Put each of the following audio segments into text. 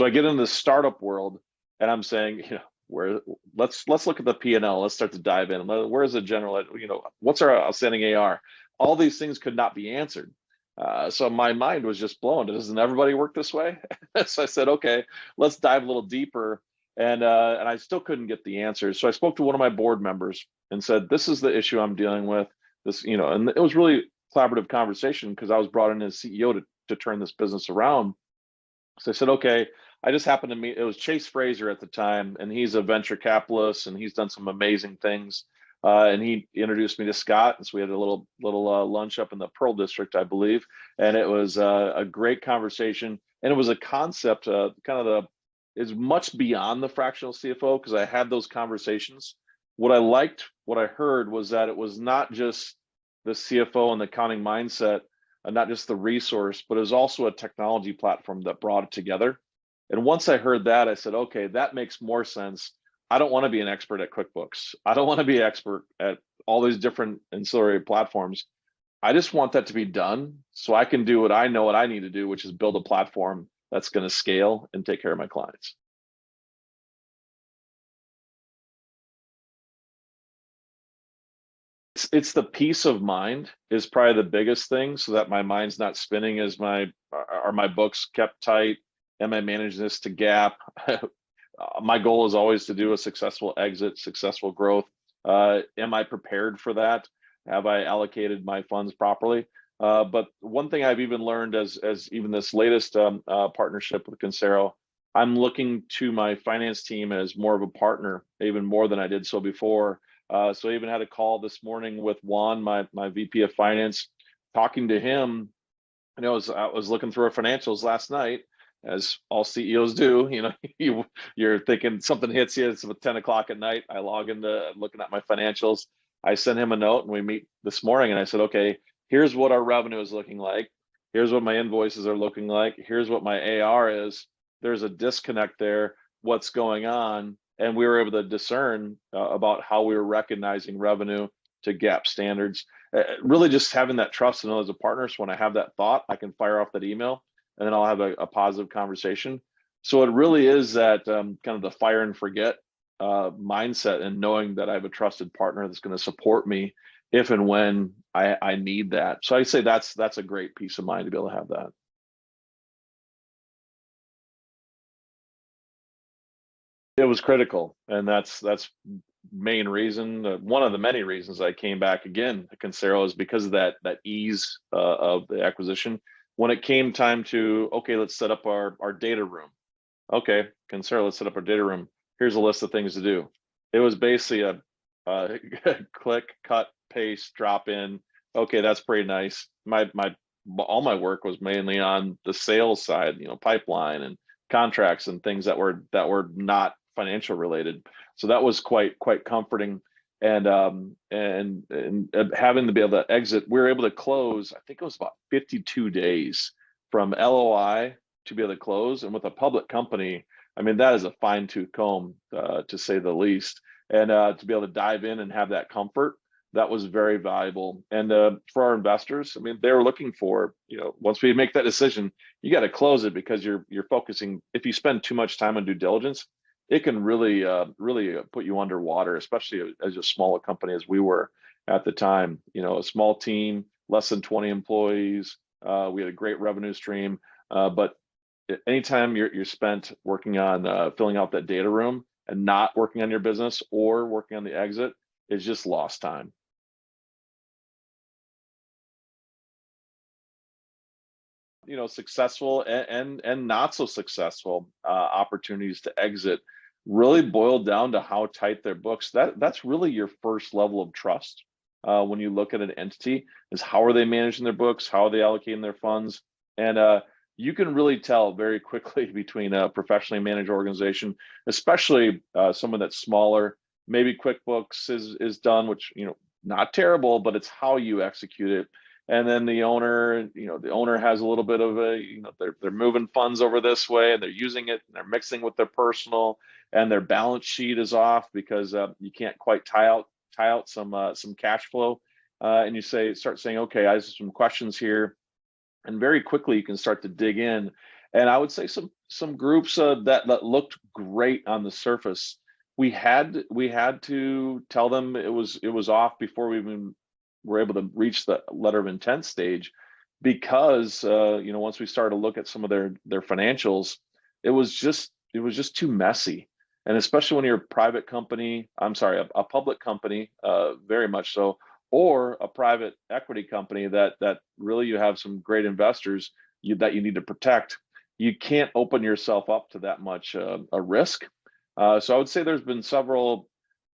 So I get into the startup world and I'm saying, let's look at the P&L. Let's start to dive in. Where's the general, what's our outstanding AR? All these things could not be answered. So my mind was just blown. Doesn't everybody work this way? So I said, okay, let's dive a little deeper. And I still couldn't get the answers. So I spoke to one of my board members and said, this is the issue I'm dealing with. This, and it was really collaborative conversation because I was brought in as CEO to turn this business around. So I said, okay, I just happened to meet, it was Chase Fraser at the time, and he's a venture capitalist and he's done some amazing things. And he introduced me to Scott. And so we had a little lunch up in the Pearl District, I believe. And it was a great conversation. And it was a concept, is much beyond the fractional CFO because I had those conversations. What I heard was that it was not just the CFO and the accounting mindset, and not just the resource, but it was also a technology platform that brought it together. And once I heard that, I said, okay, that makes more sense. I don't want to be an expert at QuickBooks. I don't want to be an expert at all these different ancillary platforms. I just want that to be done so I can do what I know what I need to do, which is build a platform that's going to scale and take care of my clients. It's the peace of mind is probably the biggest thing, so that my mind's not spinning. Are my books kept tight? Am I managing this to GAAP? My goal is always to do a successful exit, successful growth. Am I prepared for that? Have I allocated my funds properly? But one thing I've even learned as even this latest partnership with Consero, I'm looking to my finance team as more of a partner, even more than I did so before. So I even had a call this morning with Juan, my VP of finance, talking to him. I was looking through our financials last night, as all CEOs do. You're thinking something hits you. It's 10 o'clock at night. I log into looking at my financials. I sent him a note and we meet this morning and I said, okay, here's what our revenue is looking like. Here's what my invoices are looking like. Here's what my AR is. There's a disconnect there. What's going on? And we were able to discern about how we were recognizing revenue to GAAP standards. Really just having that trust to know as a partner. So when I have that thought, I can fire off that email and then I'll have a positive conversation. So it really is that kind of the fire and forget mindset, and knowing that I have a trusted partner that's going to support me if and when I need that. So I say that's a great peace of mind to be able to have that. It was critical, and that's main reason. One of the many reasons I came back again to Consero is because of that ease of the acquisition. When it came time to, okay, let's set up our data room. Okay, Consero, let's set up our data room. Here's a list of things to do. It was basically a click, cut, paste, drop in. Okay, that's pretty nice. All my work was mainly on the sales side, pipeline and contracts and things that were not financial related. So that was quite comforting. And having to be able to exit, we were able to close, I think it was about 52 days from LOI to be able to close. And with a public company, I mean, that is a fine-tooth comb, to say the least. And to be able to dive in and have that comfort, that was very valuable. And for our investors, I mean, they were looking for, once we make that decision, you got to close it, because you're focusing. If you spend too much time on due diligence, it can really put you underwater, especially as a smaller company as we were at the time. A small team, less than 20 employees. We had a great revenue stream, but anytime you're spent working on filling out that data room and not working on your business or working on the exit, is just lost time. Successful and not so successful opportunities to exit really boiled down to how tight their books. That's really your first level of trust when you look at an entity, is how are they managing their books, how are they allocating their funds. And you can really tell very quickly between a professionally managed organization, especially someone that's smaller. Maybe QuickBooks is done, which not terrible, but it's how you execute it. And then the owner, the owner has a little bit of they're moving funds over this way and they're using it and they're mixing with their personal, and their balance sheet is off because you can't quite tie out some cash flow. And you start saying, okay, I have some questions here, and very quickly you can start to dig in. And I would say some groups that looked great on the surface. We had to tell them it was off before we even were able to reach the letter of intent stage, because once we started to look at some of their financials, it was just too messy. And especially when you're a private company, I'm sorry, a public company, very much so, or a private equity company that really you have some great investors that you need to protect. You can't open yourself up to that much a risk. So I would say there's been several.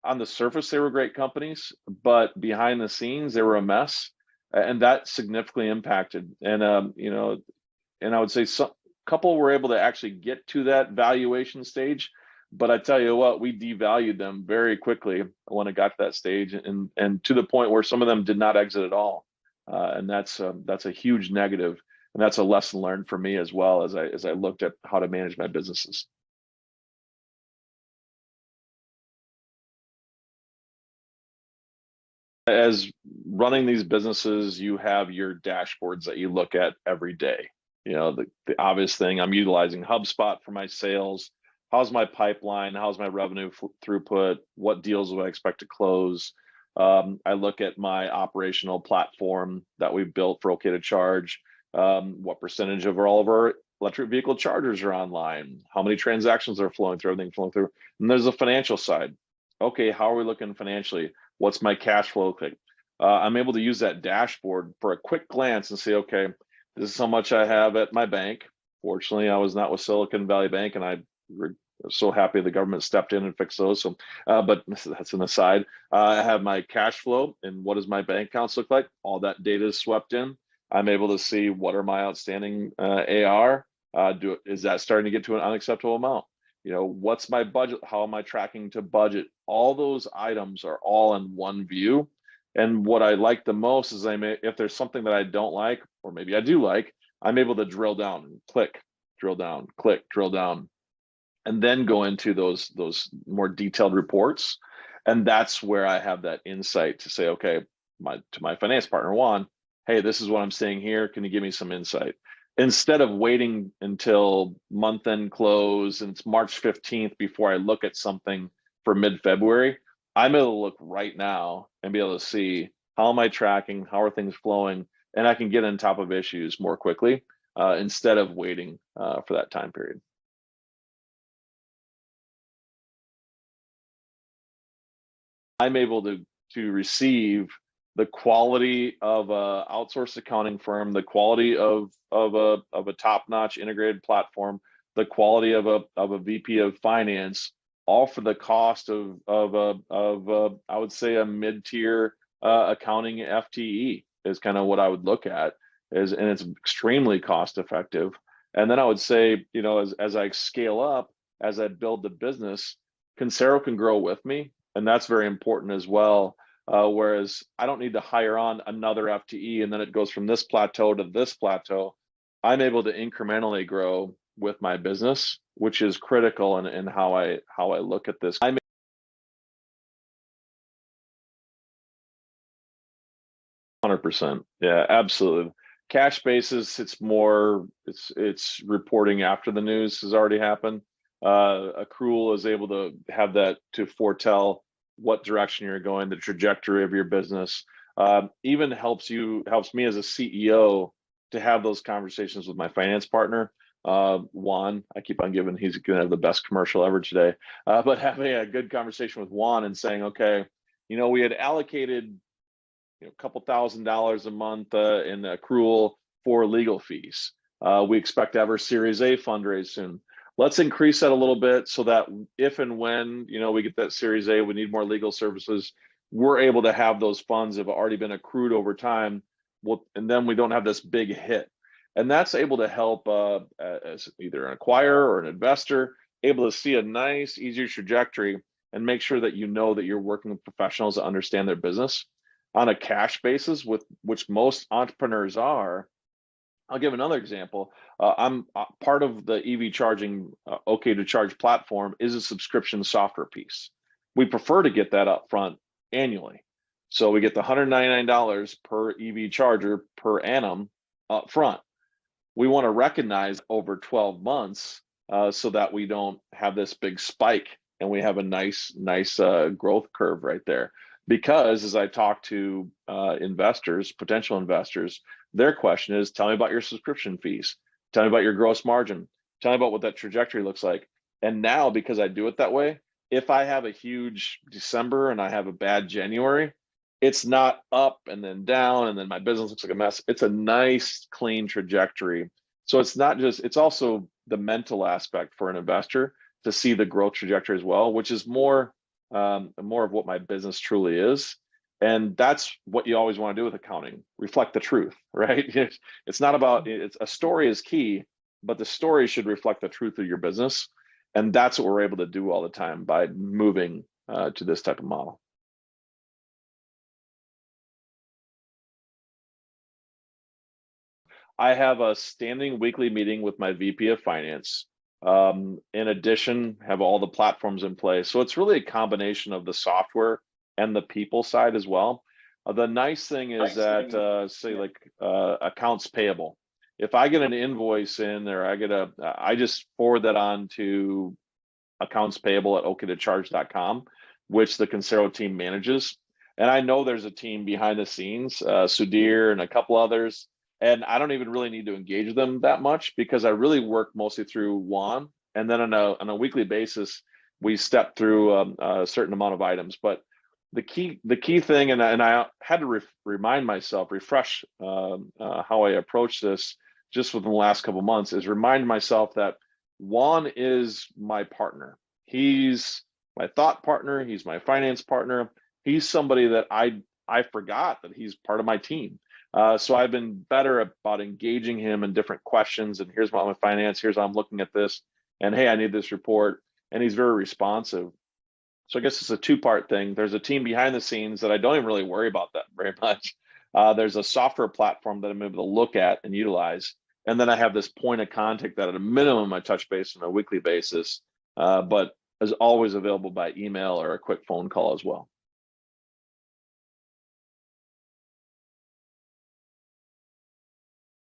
On the surface, they were great companies, but behind the scenes, they were a mess, and that significantly impacted. And and I would say some couple were able to actually get to that valuation stage, but I tell you what, we devalued them very quickly when it got to that stage, and to the point where some of them did not exit at all, and that's a huge negative, and that's a lesson learned for me as well as I looked at how to manage my businesses. As running these businesses, you have your dashboards that you look at every day. The obvious thing, I'm utilizing HubSpot for my sales. How's my pipeline? How's my revenue throughput? What deals do I expect to close? I look at my operational platform that we built for OK2Charge. What percentage of all of our electric vehicle chargers are online? How many transactions are flowing through? Everything flowing through. And there's a financial side. Okay, how are we looking financially? What's my cash flow like? I'm able to use that dashboard for a quick glance and say, okay, this is how much I have at my bank. Fortunately, I was not with Silicon Valley Bank, and I was so happy the government stepped in and fixed those. So, but that's an aside. I have my cash flow, and what does my bank accounts look like? All that data is swept in. I'm able to see what are my outstanding AR. Is that starting to get to an unacceptable amount? What's my budget? How am I tracking to budget? All those items are all in one view. And what I like the most is if there's something that I don't like, or maybe I do like, I'm able to drill down and click, drill down, click, drill down, and then go into those more detailed reports. And that's where I have that insight to say, okay, to my finance partner, Juan, hey, this is what I'm seeing here. Can you give me some insight? Instead of waiting until month end close and it's March 15th before I look at something for mid-February, I'm able to look right now and be able to see how am I tracking, how are things flowing, and I can get on top of issues more quickly instead of waiting for that time period. I'm able to receive the quality of a outsourced accounting firm, the quality of a top-notch integrated platform, the quality of a VP of finance, all for the cost of I would say a mid-tier accounting FTE is kind of what I would look at, and it's extremely cost effective. And then I would say, as I scale up, as I build the business, Consero can grow with me, and that's very important as well. Whereas I don't need to hire on another FTE and then it goes from this plateau to this plateau. I'm able to incrementally grow with my business, which is critical in how I look at this. 100%. Yeah, absolutely. Cash basis, it's reporting after the news has already happened. Accrual is able to have that to foretell what direction you're going, the trajectory of your business. Even helps me as a CEO to have those conversations with my finance partner. Juan, I keep on giving, he's going to have the best commercial ever today. But having a good conversation with Juan and saying, okay, we had allocated a couple $1,000s a month in accrual for legal fees. We expect to have our Series A fundraise soon. Let's increase that a little bit so that if and when we get that Series A, we need more legal services, we're able to have those funds have already been accrued over time. And then we don't have this big hit. And that's able to help as either an acquirer or an investor, able to see a nice, easier trajectory and make sure that that you're working with professionals that understand their business on a cash basis, with which most entrepreneurs are. I'll give another example. I'm part of the EV charging OK2Charge platform is a subscription software piece. We prefer to get that up front annually. So we get the $199 per EV charger per annum up front. We want to recognize over 12 months so that we don't have this big spike and we have a nice growth curve right there. Because as I talk to investors, potential investors, their question is, tell me about your subscription fees, tell me about your gross margin, tell me about what that trajectory looks like. And now, because I do it that way, if I have a huge December and I have a bad January, it's not up and then down and then my business looks like a mess. It's a nice clean trajectory. So it's not just, it's also the mental aspect for an investor to see the growth trajectory as well, which is more of what my business truly is. And that's what you always want to do with accounting, reflect the truth, right? It's not about, it's a story is key, but the story should reflect the truth of your business. And that's what we're able to do all the time by moving to this type of model. I have a standing weekly meeting with my VP of finance. In addition, have all the platforms in place. So it's really a combination of the software and the people side as well. The nice thing is that, say like accounts payable, if I get an invoice in or I just forward that on to accounts payable at OK2Charge.com, which the Consero team manages. And I know there's a team behind the scenes, Sudhir and a couple others, and I don't even really need to engage them that much because I really work mostly through Juan. And then on a weekly basis, we step through a certain amount of items. But the key thing, and I had to remind myself, refresh how I approach this just within the last couple of months, is remind myself that Juan is my partner. He's my thought partner. He's my finance partner. He's somebody that I forgot that he's part of my team. So I've been better about engaging him in different questions. And here's my finance. Here's how I'm looking at this. And hey, I need this report. And he's very responsive. So I guess it's a two-part thing. There's a team behind the scenes that I don't even really worry about that very much. There's a software platform that I'm able to look at and utilize. And then I have this point of contact that at a minimum I touch base on a weekly basis, but is always available by email or a quick phone call as well.